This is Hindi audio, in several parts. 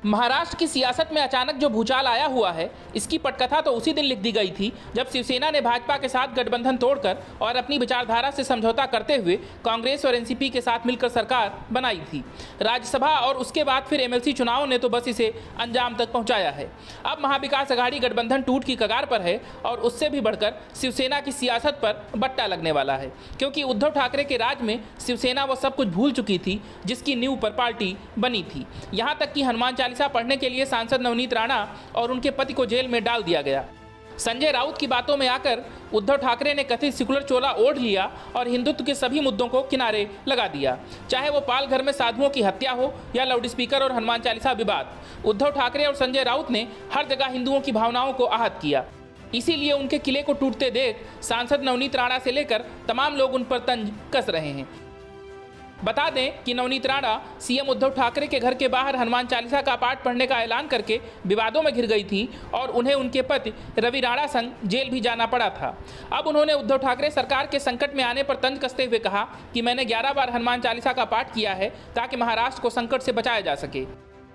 महाराष्ट्र की सियासत में अचानक जो भूचाल आया हुआ है, इसकी पटकथा तो उसी दिन लिख दी गई थी जब शिवसेना ने भाजपा के साथ गठबंधन तोड़कर और अपनी विचारधारा से समझौता करते हुए कांग्रेस और एनसीपी के साथ मिलकर सरकार बनाई थी। राज्यसभा और उसके बाद फिर एमएलसी चुनाव ने तो बस इसे अंजाम तक पहुंचाया है। अब महाविकास अघाड़ी गठबंधन टूट की कगार पर है और उससे भी बढ़कर शिवसेना की सियासत पर बट्टा लगने वाला है, क्योंकि उद्धव ठाकरे के राज में शिवसेना वो सब कुछ भूल चुकी थी जिसकी नींव पर पार्टी बनी थी। यहां तक कि हनुमान चालीसा पढ़ने के लिए सांसद नवनीत राणा और उनके पति को जेल में डाल दिया गया। संजय राउत की बातों में आकर उद्धव ठाकरे ने कथित सेकुलर चोला ओढ़ लिया और हिंदुत्व के सभी मुद्दों को किनारे लगा दिया, चाहे वो पालघर में साधुओं की हत्या हो या लाउडस्पीकर और हनुमान चालीसा विवाद। उद्धव ठाकरे और संजय राउत ने हर जगह हिंदुओं की भावनाओं को आहत किया। इसीलिए उनके किले को टूटते देख सांसद नवनीत राणा से लेकर तमाम लोग उन पर तंज कस रहे हैं। बता दें कि नवनीत राणा सीएम उद्धव ठाकरे के घर के बाहर हनुमान चालीसा का पाठ पढ़ने का ऐलान करके विवादों में घिर गई थी और उन्हें उनके पति रवि राणा संग जेल भी जाना पड़ा था। अब उन्होंने उद्धव ठाकरे सरकार के संकट में आने पर तंज कसते हुए कहा कि मैंने 11 बार हनुमान चालीसा का पाठ किया है ताकि महाराष्ट्र को संकट से बचाया जा सके।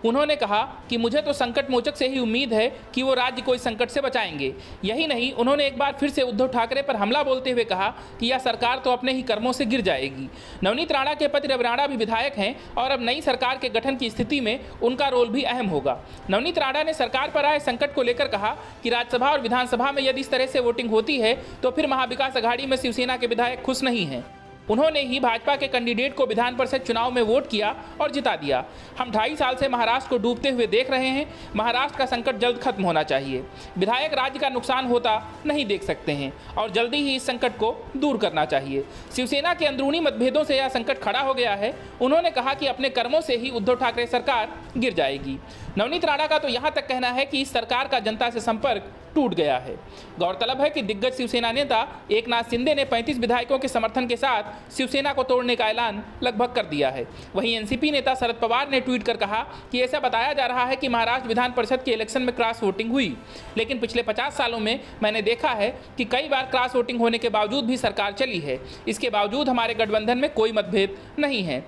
उन्होंने कहा कि मुझे तो संकट मोचक से ही उम्मीद है कि वो राज्य को इस संकट से बचाएंगे। यही नहीं, उन्होंने एक बार फिर से उद्धव ठाकरे पर हमला बोलते हुए कहा कि यह सरकार तो अपने ही कर्मों से गिर जाएगी। नवनीत राणा के पति रवि राणा भी विधायक हैं और अब नई सरकार के गठन की स्थिति में उनका रोल भी अहम होगा। नवनीत राणा ने सरकार पर आए संकट को लेकर कहा कि राज्यसभा और विधानसभा में यदि इस तरह से वोटिंग होती है तो फिर महाविकास अघाड़ी में शिवसेना के विधायक खुश नहीं हैं। उन्होंने ही भाजपा के कैंडिडेट को विधान परिषद चुनाव में वोट किया और जिता दिया। हम 2.5 साल से महाराष्ट्र को डूबते हुए देख रहे हैं। महाराष्ट्र का संकट जल्द खत्म होना चाहिए। विधायक राज्य का नुकसान होता नहीं देख सकते हैं और जल्दी ही इस संकट को दूर करना चाहिए। शिवसेना के अंदरूनी मतभेदों से यह संकट खड़ा हो गया है। उन्होंने कहा कि अपने कर्मों से ही उद्धव ठाकरे सरकार गिर जाएगी। नवनीत राणा का तो यहाँ तक कहना है कि इस सरकार का जनता से संपर्क टूट गया है। गौरतलब है कि दिग्गज शिवसेना नेता एकनाथ शिंदे ने 35 विधायकों के समर्थन के साथ शिवसेना को तोड़ने का ऐलान लगभग कर दिया है। वहीं एनसीपी नेता शरद पवार ने ट्वीट कर कहा कि ऐसा बताया जा रहा है कि महाराष्ट्र विधान परिषद के इलेक्शन में क्रॉस वोटिंग हुई, लेकिन पिछले 50 सालों में मैंने देखा है कि कई बार क्रॉस वोटिंग होने के बावजूद भी सरकार चली है। इसके बावजूद हमारे गठबंधन में कोई मतभेद नहीं है।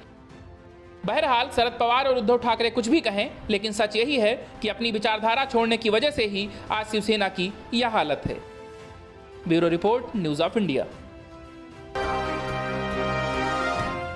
बहरहाल शरद पवार और उद्धव ठाकरे कुछ भी कहें, लेकिन सच यही है कि अपनी विचारधारा छोड़ने की वजह से ही आज शिवसेना की यह हालत है। Bureau report, news of India.